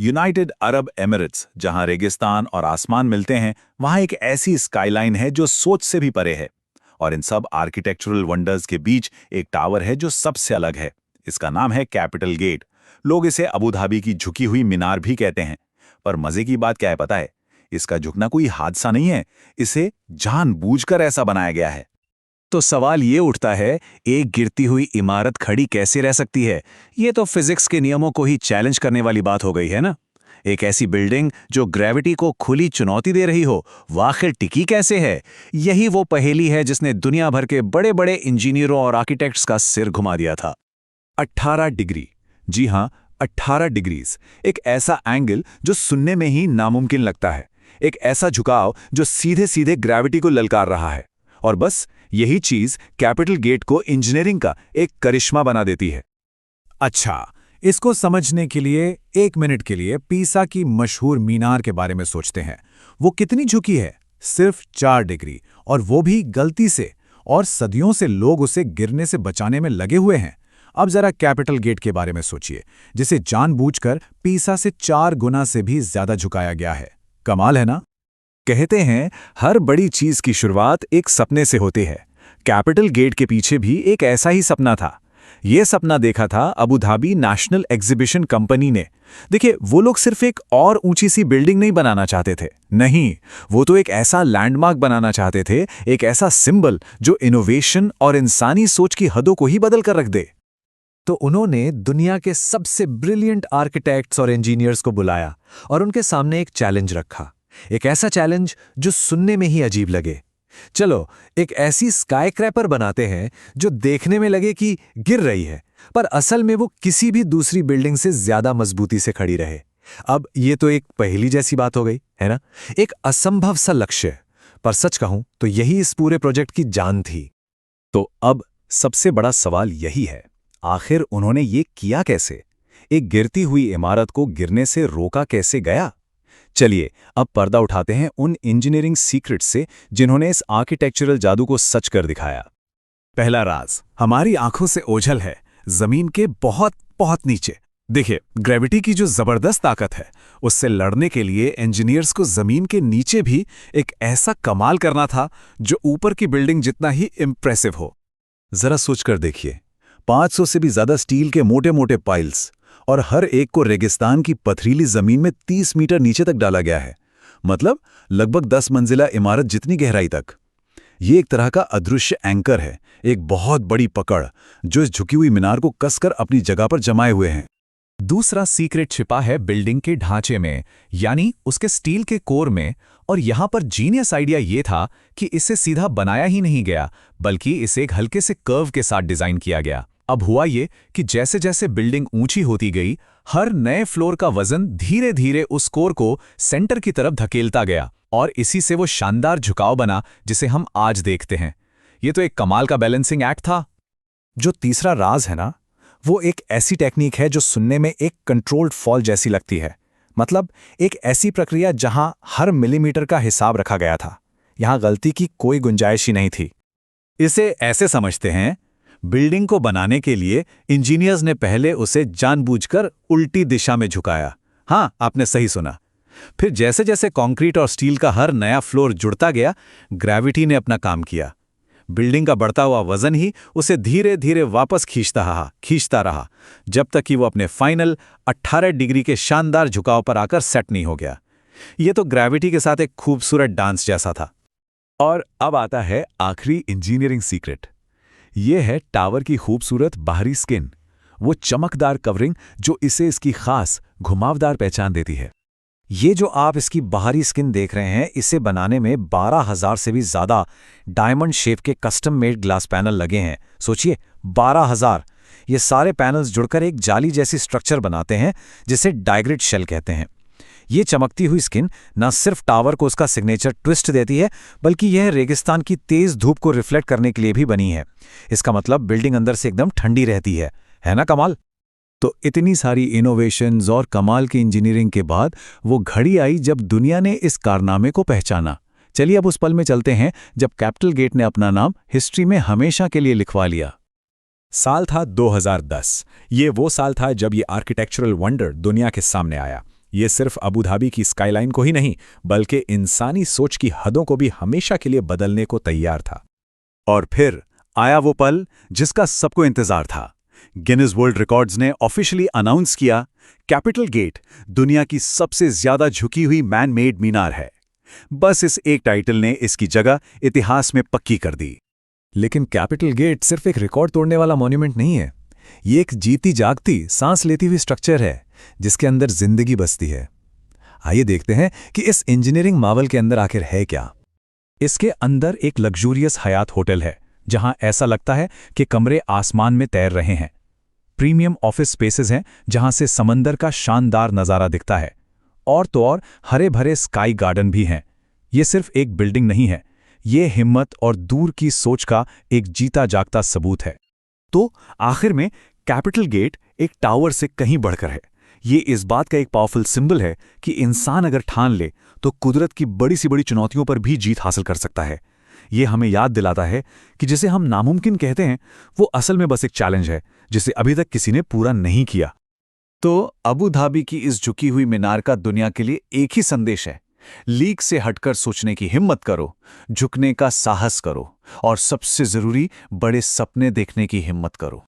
United Arab Emirates, जहां रेगिस्तान और आसमान मिलते हैं, वहां एक ऐसी स्काईलाइन है जो सोच से भी परे है। और इन सब आर्किटेक्चरल वंडर्स के बीच एक टावर है जो सबसे अलग है। इसका नाम है कैपिटल गेट। लोग इसे अबू धाबी की झुकी हुई मीनार भी कहते हैं। पर मजे की बात क्या है पता है? इसका झुकना कोई हादसा नहीं है, इसे जानबूझकर ऐसा बनाया गया है। तो सवाल ये उठता है, एक गिरती हुई इमारत खड़ी कैसे रह सकती है? ये तो फिजिक्स के नियमों को ही चैलेंज करने वाली बात हो गई है ना। एक ऐसी बिल्डिंग जो ग्रेविटी को खुली चुनौती दे रही हो, आखिर टिकी कैसे है? यही वो पहेली है जिसने दुनिया भर के बड़े बड़े इंजीनियरों और आर्किटेक्ट्स का सिर घुमा दिया था। 18 डिग्री, जी हां, 18 डिग्रीज। एक ऐसा एंगल जो सुनने में ही नामुमकिन लगता है। एक ऐसा झुकाव जो सीधे सीधे ग्रेविटी को ललकार रहा है। और बस यही चीज कैपिटल गेट को इंजीनियरिंग का एक करिश्मा बना देती है। अच्छा, इसको समझने के लिए 1 मिनट के लिए पीसा की मशहूर मीनार के बारे में सोचते हैं। वो कितनी झुकी है? सिर्फ 4 डिग्री, और वो भी गलती से। और सदियों से लोग उसे गिरने से बचाने में लगे हुए हैं। अब जरा कैपिटल गेट के बारे में सोचिए, जिसे जानबूझकर पीसा से 4 गुना से भी ज्यादा झुकाया गया है। कमाल है ना? कहते हैं हर बड़ी चीज की शुरुआत एक सपने से होती है। कैपिटल गेट के पीछे भी एक ऐसा ही सपना था। यह सपना देखा था Abu Dhabi national exhibition company ने। देखिए, वो लोग सिर्फ एक और ऊंची सी बिल्डिंग नहीं बनाना चाहते थे। नहीं, वो तो एक ऐसा लैंडमार्क बनाना चाहते थे, एक ऐसा सिंबल जो इनोवेशन और इंसानी सोच की हदों को ही बदल कर रख दे। तो उन्होंने दुनिया के सबसे ब्रिलियंट आर्किटेक्ट्स और इंजीनियर्स को बुलाया और उनके सामने एक चैलेंज रखा। एक ऐसा चैलेंज जो सुनने में ही अजीब लगे। चलो, एक ऐसी स्काईक्रैपर बनाते हैं जो देखने में लगे कि गिर रही है, पर असल में वो किसी भी दूसरी बिल्डिंग से ज्यादा मजबूती से खड़ी रहे। अब ये तो एक पहेली जैसी बात हो गई, है ना? एक असंभव सा लक्ष्य। पर सच कहूं तो यही इस पूरे प्रोजेक्ट की जान थी। तो अब सबसे बड़ा सवाल यही है, आखिर उन्होंने ये किया कैसे? एक गिरती हुई इमारत को गिरने से रोका कैसे गया? चलिए अब पर्दा उठाते हैं उन इंजीनियरिंग सीक्रेट्स से जिन्होंने इस आर्किटेक्चरल जादू को सच कर दिखाया। पहला राज हमारी आंखों से ओझल है, जमीन के बहुत बहुत नीचे। देखिए, ग्रेविटी की जो जबरदस्त ताकत है, उससे लड़ने के लिए इंजीनियर्स को जमीन के नीचे भी एक ऐसा कमाल करना था जो ऊपर की बिल्डिंग जितना ही इंप्रेसिव हो। जरा सोचकर देखिए, 500 से भी ज्यादा स्टील के मोटे मोटे पाइल्स, और हर एक को रेगिस्तान की पथरीली जमीन में 30 मीटर नीचे तक डाला गया है। मतलब लगभग 10 मंजिला इमारत जितनी गहराई तक। ये एक तरह का अदृश्य एंकर है, एक बहुत बड़ी पकड़ जो इस झुकी हुई मीनार को कसकर अपनी जगह पर जमाए हुए हैं। दूसरा सीक्रेट छिपा है बिल्डिंग के ढांचे में, यानी उसके स्टील के कोर में। और यहां पर जीनियस आइडिया ये था कि इसे सीधा बनाया ही नहीं गया, बल्कि इसे एक हल्के से कर्व के साथ डिजाइन किया गया। अब हुआ ये कि जैसे जैसे बिल्डिंग ऊंची होती गई, हर नए फ्लोर का वजन धीरे धीरे उस कोर को सेंटर की तरफ धकेलता गया, और इसी से वो शानदार झुकाव बना जिसे हम आज देखते हैं। ये तो एक कमाल का बैलेंसिंग एक्ट था। जो तीसरा राज है ना, वो एक ऐसी टेक्निक है जो सुनने में एक कंट्रोल्ड फॉल जैसी लगती है। मतलब एक ऐसी प्रक्रिया जहां हर मिलीमीटर का हिसाब रखा गया था। यहां गलती की कोई गुंजाइश ही नहीं थी। इसे ऐसे समझते हैं, बिल्डिंग को बनाने के लिए इंजीनियर्स ने पहले उसे जानबूझकर उल्टी दिशा में झुकाया। हाँ, आपने सही सुना। फिर जैसे जैसे कंक्रीट और स्टील का हर नया फ्लोर जुड़ता गया, ग्रेविटी ने अपना काम किया। बिल्डिंग का बढ़ता हुआ वजन ही उसे धीरे धीरे वापस खींचता रहा, जब तक कि वो अपने फाइनल 18 डिग्री के शानदार झुकाव पर आकर सेट नहीं हो गया। ये तो ग्रेविटी के साथ एक खूबसूरत डांस जैसा था। और अब आता है आखिरी इंजीनियरिंग सीक्रेट। ये है टावर की खूबसूरत बाहरी स्किन, वो चमकदार कवरिंग जो इसे इसकी खास घुमावदार पहचान देती है। ये जो आप इसकी बाहरी स्किन देख रहे हैं, इसे बनाने में 12,000 से भी ज्यादा डायमंड शेप के कस्टम मेड ग्लास पैनल लगे हैं। सोचिए, 12,000। ये सारे पैनल्स जुड़कर एक जाली जैसी स्ट्रक्चर बनाते हैं जिसे डाइग्रेड शेल कहते हैं। ये चमकती हुई स्किन न सिर्फ टावर को उसका सिग्नेचर ट्विस्ट देती है, बल्कि यह रेगिस्तान की तेज धूप को रिफ्लेक्ट करने के लिए भी बनी है। इसका मतलब बिल्डिंग अंदर से एकदम ठंडी रहती है ना कमाल? तो इतनी सारी इनोवेशंस और कमाल की इंजीनियरिंग के बाद वो घड़ी आई जब दुनिया ने इस कारनामे को पहचाना। चलिए अब उस पल में चलते हैं जब कैपिटल गेट ने अपना नाम हिस्ट्री में हमेशा के लिए लिखवा लिया। साल था 2010। ये वो साल था जब ये आर्किटेक्चरल वंडर दुनिया के सामने आया। ये सिर्फ अबू धाबी की स्काईलाइन को ही नहीं बल्कि इंसानी सोच की हदों को भी हमेशा के लिए बदलने को तैयार था। और फिर आया वो पल जिसका सबको इंतजार था। गिनीज वर्ल्ड रिकॉर्ड्स ने ऑफिशियली अनाउंस किया, कैपिटल गेट दुनिया की सबसे ज्यादा झुकी हुई मैन मेड मीनार है। बस इस एक टाइटल ने इसकी जगह इतिहास में पक्की कर दी। लेकिन कैपिटल गेट सिर्फ एक रिकॉर्ड तोड़ने वाला मॉन्यूमेंट नहीं है। ये एक जीती जागती, सांस लेती हुई स्ट्रक्चर है जिसके अंदर जिंदगी बसती है। आइए देखते हैं कि इस इंजीनियरिंग मावल के अंदर आखिर है क्या। इसके अंदर एक लग्जूरियस हयात होटल है जहां ऐसा लगता है कि कमरे आसमान में तैर रहे हैं। प्रीमियम ऑफिस स्पेसेस हैं जहां से समंदर का शानदार नज़ारा दिखता है। और तो और हरे भरे स्काई गार्डन भी हैं। ये सिर्फ एक बिल्डिंग नहीं है, ये हिम्मत और दूर की सोच का एक जीता जागता सबूत है। तो आखिर में कैपिटल गेट एक टावर से कहीं बढ़कर है। ये इस बात का एक पावरफुल सिंबल है कि इंसान अगर ठान ले तो कुदरत की बड़ी सी बड़ी चुनौतियों पर भी जीत हासिल कर सकता है। ये हमें याद दिलाता है कि जिसे हम नामुमकिन कहते हैं वो असल में बस एक चैलेंज है जिसे अभी तक किसी ने पूरा नहीं किया। तो अबू धाबी की इस झुकी हुई मीनार का दुनिया के लिए एक ही संदेश है, लीक से हटकर सोचने की हिम्मत करो, झुकने का साहस करो और सबसे जरूरी बड़े सपने देखने की हिम्मत करो।